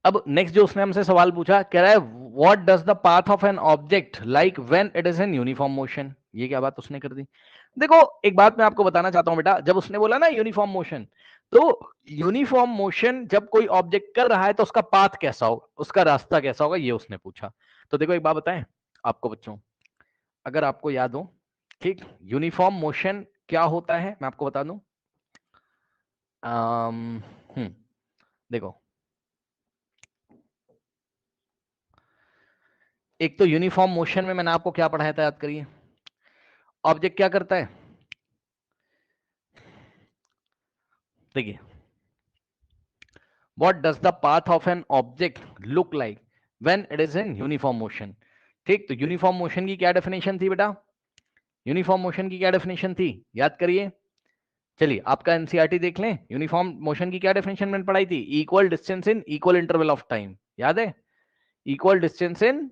अब नेक्स्ट जो उसने हमसे सवाल पूछा, कह रहा है what does the path of an object like when it is in uniform motion. ये क्या बात उसने कर दी। देखो एक बात मैं आपको बताना चाहता हूं बेटा, जब उसने बोला ना यूनिफॉर्म मोशन, तो यूनिफॉर्म मोशन जब कोई ऑब्जेक्ट कर रहा है तो उसका पाथ कैसा होगा, उसका रास्ता कैसा होगा, ये उसने पूछा। तो देखो एक बात बताएं आपको बच्चों, अगर आपको याद हो, ठीक, यूनिफॉर्म मोशन क्या होता है मैं आपको बता दूं। अम, देखो, एक तो यूनिफॉर्म मोशन में मैंने आपको क्या पढ़ाया था याद करिए। ऑब्जेक्ट क्या करता है, देखिए, what does the path of an object look like when it is in uniform motion. ठीक, तो यूनिफॉर्म मोशन की क्या डेफिनेशन थी बेटा, यूनिफॉर्म मोशन की क्या डेफिनेशन थी, याद करिए। चलिए आपका एनसीईआरटी देख लें, यूनिफॉर्म मोशन की क्या डेफिनेशन मैंने पढ़ाई थी, equal distance in equal interval of time, याद है, equal distance in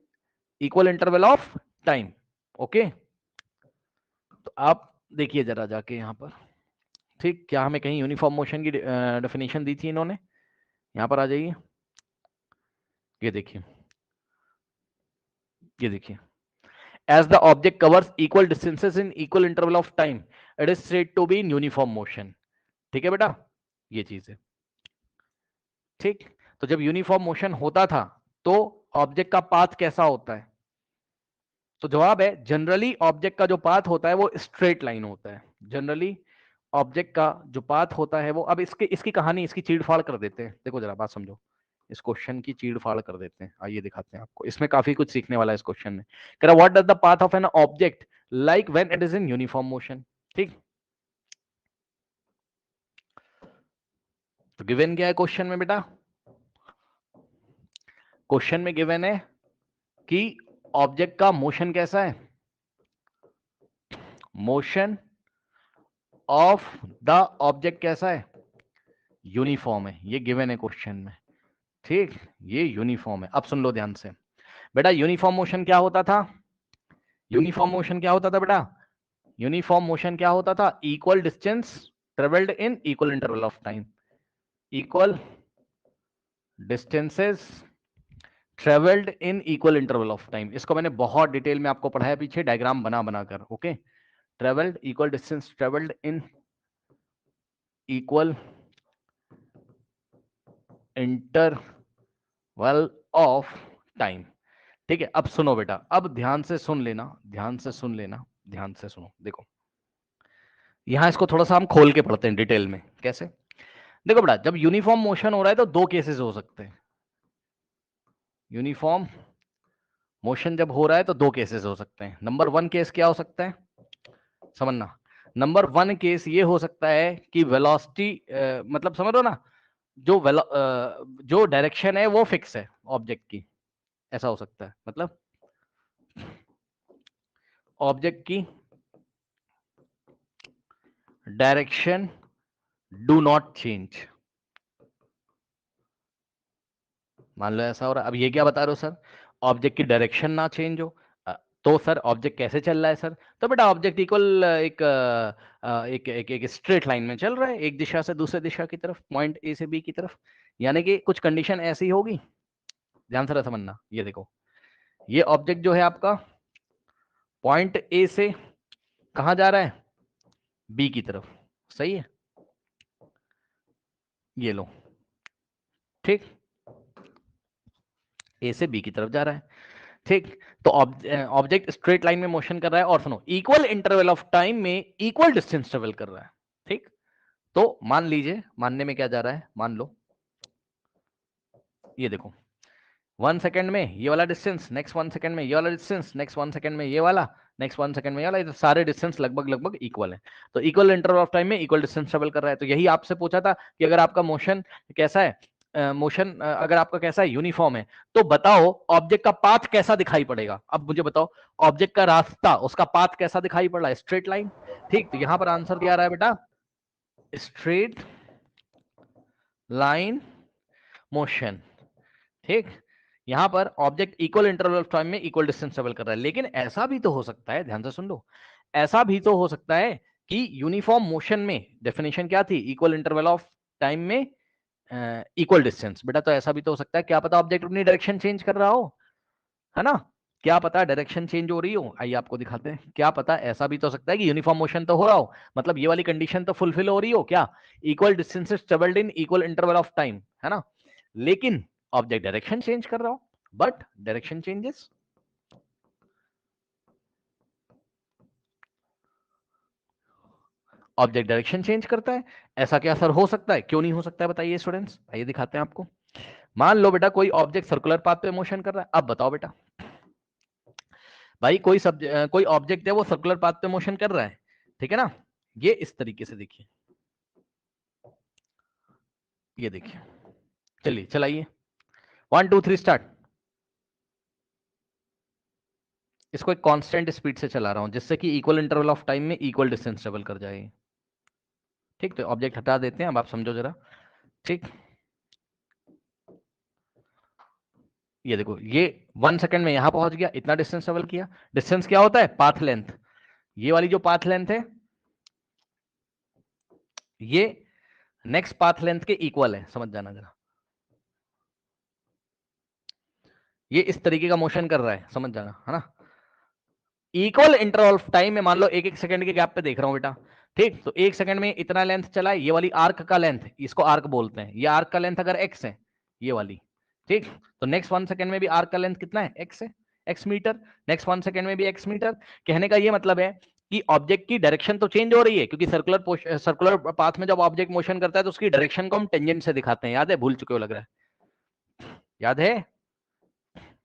equal interval of time. Okay, तो आप देखिए जरा जाके यहां पर, ठीक, क्या हमें कहीं यूनिफॉर्म मोशन की डेफिनेशन दी थी इन्होंने, यहां पर आ जाइए, ये देखिए, ये देखिए, as the object covers equal distances in equal interval of time it is said to be in uniform motion। ठीक है बेटा, ये चीज है, ठीक। तो जब यूनिफॉर्म मोशन होता था तो ऑब्जेक्ट का पाथ कैसा होता है, तो जवाब है जनरली ऑब्जेक्ट का जो पाथ होता है वो स्ट्रेट लाइन होता है। जनरली ऑब्जेक्ट का जो पाथ होता है वो, अब इसके इसकी कहानी, इसकी चीड़-फाड़ कर देते हैं। देखो जरा बात समझो, इस क्वेश्चन की चीड़-फाड़ कर देते हैं, आइए दिखाते हैं आपको, इसमें काफी कुछ सीखने वाला है इस क्वेश्चन में। कह रहा what does the path of an object like when it is in uniform motion. ठीक, तो गिवन क्या है क्वेश्चन में बेटा, क्वेश्चन में गिवन है कि ऑब्जेक्ट का मोशन कैसा है, मोशन ऑफ द ऑब्जेक्ट कैसा है, यूनिफॉर्म है, ये गिवन है क्वेश्चन में। ठीक, ये यूनिफॉर्म है। अब सुन लो ध्यान से बेटा, यूनिफॉर्म मोशन क्या होता था, यूनिफॉर्म मोशन क्या होता था बेटा, यूनिफॉर्म मोशन क्या होता था, equal distance travelled in equal interval of time, equal distances travelled in equal interval of time. इसको मैंने बहुत डिटेल में आपको पढ़ाया पीछे डायग्राम बना बनाकर। Okay, travelled, equal distance travelled in equal interval of time. ठीक है, अब सुनो बेटा, अब ध्यान से सुन लेना, ध्यान से सुन लेना, ध्यान से सुनो। देखो यहां इसको थोड़ा सा हम खोल के पढ़ते हैं डिटेल में, कैसे। देखो बेटा, जब यूनिफॉर्म मोशन हो रहा है तो दो केसेस हो सकते हैं। यूनिफॉर्म मोशन जब हो रहा है तो दो केसेस हो सकते हैं। नंबर वन केस क्या हो सकता है, समझना, नंबर वन केस ये हो सकता है कि वेलोसिटी, मतलब समझ लो ना, जो डायरेक्शन है वो फिक्स है ऑब्जेक्ट की, ऐसा हो सकता है, मतलब ऑब्जेक्ट की डायरेक्शन डू नॉट चेंज। मान लो ऐसा हो रहा है, अब ये क्या बता रहे हो सर, ऑब्जेक्ट की डायरेक्शन ना चेंज हो, तो सर ऑब्जेक्ट कैसे चल रहा है सर, तो बेटा ऑब्जेक्ट इक्वल एक स्ट्रेट लाइन में चल रहा है, एक दिशा से दूसरे दिशा की तरफ, पॉइंट ए से बी की तरफ। यानी कि कुछ कंडीशन ऐसी होगी, ध्यान से समझना। ये देखो, ये ऑब्जेक्ट जो है आपका पॉइंट ए से कहां जा रहा है, बी की तरफ, सही है, ये लो, ठीक, ए से बी की तरफ जा रहा है, ठीक। तो ऑब्जेक्ट स्ट्रेट लाइन में मोशन कर रहा है और सुनो इक्वल इंटरवल ऑफ टाइम में इक्वल डिस्टेंस ट्रेवल कर रहा है। ठीक, तो मान लीजिए, मानने में क्या जा रहा है, मान लो ये देखो, 1 सेकंड में ये वाला डिस्टेंस, नेक्स्ट 1 सेकंड में ये वाला डिस्टेंस, नेक्स्ट 1 सेकंड में ये वाला, नेक्स्ट 1 सेकंड में ये वाला, ये तो सारे डिस्टेंस लगभग लगभग इक्वल है। तो इक्वल इंटरवल ऑफ टाइम में इक्वल डिस्टेंस ट्रेवल कर रहा है। तो यही आपसे पूछा था कि अगर आपका मोशन कैसा है, मोशन अगर आपका कैसा है, यूनिफॉर्म है, तो बताओ ऑब्जेक्ट का पाथ कैसा दिखाई पड़ेगा। अब मुझे बताओ ऑब्जेक्ट का रास्ता, उसका पाथ कैसा दिखाई पड़ रहा है, स्ट्रेट लाइन। ठीक, तो यहां पर आंसर दिया रहा है बेटा स्ट्रेट लाइन मोशन। ठीक, यहां पर object equal interval of time में इक्वल डिस्टेंस ट्रेवल कर रहा है। लेकिन ऐसा भी तो हो सकता है, ध्यान से सुन लो, ऐसा भी तो हो सकता है कि यूनिफॉर्म मोशन में डेफिनेशन क्या थी, इक्वल इंटरवल ऑफ टाइम में इक्वल डिस्टेंस। बेटा तो ऐसा भी तो हो सकता है, क्या पता ऑब्जेक्ट अपनी डायरेक्शन चेंज कर रहा हो, है ना, क्या पता डायरेक्शन चेंज हो रही हो। आइए आपको दिखाते हैं, क्या पता ऐसा भी तो हो सकता है कि यूनिफॉर्म मोशन तो हो रहा हो, मतलब ये वाली कंडीशन तो फुलफिल हो रही हो, क्या equal distances travelled in equal interval of time, है ना, लेकिन ऑब्जेक्ट डायरेक्शन चेंज कर रहा हो, but direction changes. Object direction change करता है, ऐसा क्या सर हो सकता है, क्यों नहीं हो सकता है बताइए स्टूडेंट्स, आइए दिखाते हैं आपको। मान लो बेटा कोई ऑब्जेक्ट सर्कुलर पाथ पे मोशन कर रहा है, अब बताओ बेटा भाई कोई ऑब्जेक्ट है वो सर्कुलर पाथ पे मोशन कर रहा है, ठीक है ना, ये इस तरीके से देखिए, ये देखिए, चलिए चलाइए, 1 2 3 स्टार्ट। इसको एक कांस्टेंट स्पीड से चला रहा हूं जिससे कि इक्वल इंटरवल ऑफ टाइम में इक्वल डिस्टेंस ट्रेवल कर जाए। ठीक, तो ऑब्जेक्ट हटा देते हैं, अब आप समझो जरा। ठीक, ये देखो, ये 1 सेकंड में यहां पहुंच गया, इतना डिस्टेंस ट्रेवल किया। डिस्टेंस क्या होता है, पाथ लेंथ। ये वाली जो पाथ लेंथ है ये नेक्स्ट पाथ लेंथ के इक्वल है, समझ जाना जरा। ये इस तरीके का मोशन कर रहा है, समझ जाना, है ना। इक्वल इंटरवल ऑफ टाइम में मान लो 1 1 सेकंड के गैप पे देख रहा हूं बेटा। ठीक, तो 1 सेकंड में इतना लेंथ चला है, ये वाली आर्क का लेंथ, इसको आर्क बोलते हैं, ये आर्क का लेंथ अगर एक्स है, ये वाली। ठीक, तो नेक्स्ट 1 सेकंड में भी आर्क का लेंथ कितना है, एक्स है, एक्स मीटर। नेक्स्ट 1 सेकंड में भी एक्स मीटर। कहने का ये मतलब है कि ऑब्जेक्ट की डायरेक्शन तो चेंज हो रही है, क्योंकि सर्कुलर पाथ में जब ऑब्जेक्ट मोशन करता है तो उसकी डायरेक्शन को हम टेंजेंट से दिखाते हैं, याद है, भूल चुके हो लग रहा है, याद है।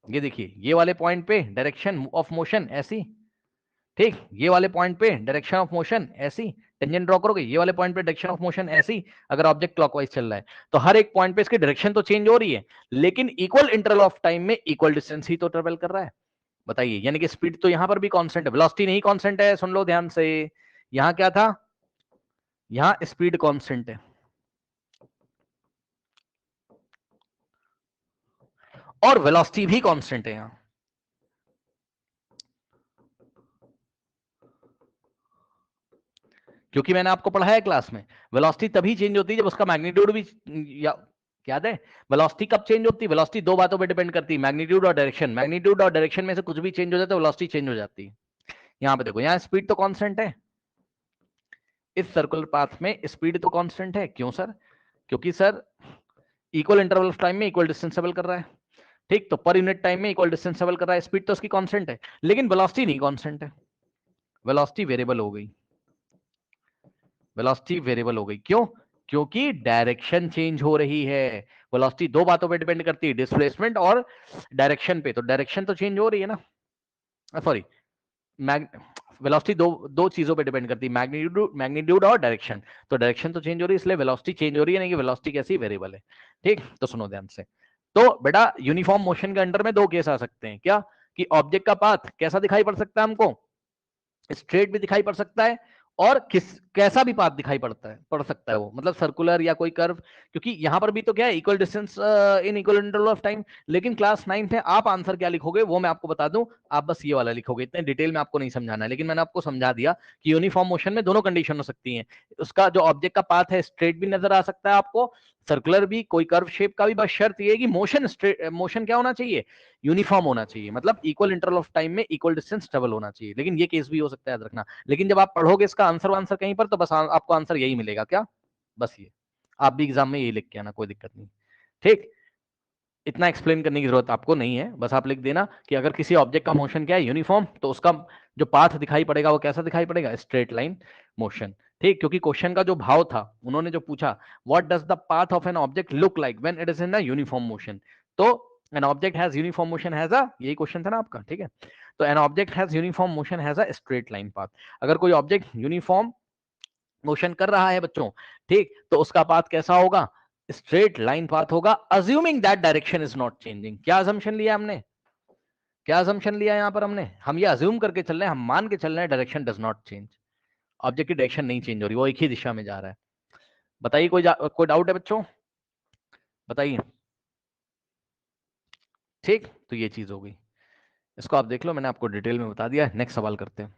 ये देखिए, ये वाले पॉइंट पे डायरेक्शन ऑफ मोशन ऐसी, ठीक, ये वाले पॉइंट पे डायरेक्शन ऑफ मोशन ऐसी, टेंजेंट ड्रॉ करोगे, ये वाले पॉइंट पे डायरेक्शन ऑफ मोशन ऐसी, अगर ऑब्जेक्ट क्लॉकवाइज चल रहा है तो हर एक पॉइंट पे इसकी डायरेक्शन तो चेंज हो रही है, लेकिन इक्वल इंटरवल ऑफ टाइम में इक्वल डिस्टेंस ही तो ट्रेवल कर रहा है। बताइए, यानी कि स्पीड तो यहां पर भी कांस्टेंट है, वेलोसिटी नहीं कांस्टेंट है, सुन लो ध्यान से। यहां क्या था, यहां स्पीड कांस्टेंट है और वेलोसिटी भी कांस्टेंट है यहां। क्योंकि मैंने आपको पढ़ाया क्लास में, वेलोसिटी तभी चेंज होती है जब उसका मैग्नीट्यूड भी, या याद है, वेलोसिटी कब चेंज होती है, वेलोसिटी दो बातों पे डिपेंड करती है, मैग्नीट्यूड और डायरेक्शन। मैग्नीट्यूड और डायरेक्शन में से कुछ भी चेंज हो जाता है, वेलोसिटी चेंज हो जाती है। यहाँ पे देखो, यहाँ स्पीड तो कांस्टेंट है, इस सर्कुलर पाथ में स्पीड तो कांस्टेंट है, क्यों सर, क्योंकि sir equal interval of time में इक्वल डिस्टेंस ट्रेवल कर रहा है। ठीक, तो पर यूनिट टाइम में इक्वल डिस्टेंस ट्रेवल कर रहा है, स्पीड तो उसकी कांस्टेंट है, लेकिन वेलोसिटी नहीं कांस्टेंट है, वेलोसिटी वेरिएबल हो गई, वेलोसिटी वेरिएबल हो गई, क्यों, क्योंकि डायरेक्शन चेंज हो रही है। वेलोसिटी दो बातों पे डिपेंड करती है, डिस्प्लेसमेंट और डायरेक्शन पे, तो डायरेक्शन तो चेंज हो रही है ना, सॉरी, वेलोसिटी दो दो चीजों पे डिपेंड करती है, मैग्नीट्यूड और डायरेक्शन। तो डायरेक्शन तो चेंज हो रही है, इसलिए वेलोसिटी चेंज हो रही है, नहीं कि वेलोसिटी कैसी वेरिएबल है। ठीक, तो सुनो ध्यान से। तो बेटा यूनिफॉर्म मोशन के अंडर में दो केस आ सकते हैं, क्या, कि ऑब्जेक्ट का पाथ कैसा दिखाई पड़ सकता है हमको, स्ट्रेट भी दिखाई पड़ सकता है, और कैसा भी पाथ दिखाई पड़ सकता है वो, मतलब सर्कुलर या कोई कर्व, क्योंकि यहां पर भी तो क्या है, equal distance in equal interval of time. लेकिन क्लास 9th है, आप आंसर क्या लिखोगे वो मैं आपको बता दूं, आप बस ये वाला लिखोगे, इतने डिटेल में आपको नहीं समझाना है, लेकिन मैंने आपको समझा दिया कि यूनिफॉर्म मोशन में दोनों कंडीशन हो सकती हैं। उसका जो ऑब्जेक्ट का पाथ है स्ट्रेट भी नजर आ सकता है आपको, सर्कुलर भी, कोई कर्व शेप का भी, बस शर्त ये है कि मोशन क्या होना चाहिए, यूनिफॉर्म होना चाहिए, मतलब इक्वल इंटरवल ऑफ टाइम में इक्वल डिस्टेंस ट्रेवल होना चाहिए। लेकिन ये केस भी हो सकता है, याद रखना। लेकिन जब आप पढ़ोगे इसका आंसर कहीं पर, तो बस आपको आंसर यही मिलेगा, क्या, बस ये, आप भी एग्जाम में यही लिख के आना, कोई दिक्कत नहीं। ठीक, इतना एक्सप्लेन करने की जरूरत आपको नहीं है, बस आप लिख देना कि अगर किसी ऑब्जेक्ट का मोशन क्या है, यूनिफॉर्म, तो उसका जो पाथ दिखाई पड़ेगा वो कैसा दिखाई पड़ेगा, स्ट्रेट लाइन मोशन। ठीक, क्योंकि क्वेश्चन का जो भाव था, उन्होंने जो पूछा, what does the path of an object look like when it is in a uniform motion, तो an object has uniform motion has a, यही क्वेश्चन था ना आपका, ठीक है, तो an object has uniform motion has a straight line path. अगर कोई ऑब्जेक्ट यूनिफॉर्म मोशन कर रहा है बच्चों, ठीक, तो उसका पाथ कैसा होगा, स्ट्रेट लाइन पाथ होगा, assuming that direction is not changing. क्या अजम्पशन लिया हमने, क्या अजम्पशन लिया यहां पर हमने, हम ये अज्यूम करके चल रहे हैं, हम मान के चल रहे हैं direction does not change, object की डायरेक्शन नहीं चेंज हो रही, वो एक ही दिशा में जा रहा है। बताइए, कोई डाउट है बच्चों, बताइए। ठीक, तो ये चीज हो गई, इसको आप देख लो, मैंने आपको डिटेल में बता दिया। नेक्स्ट सवाल करते हैं।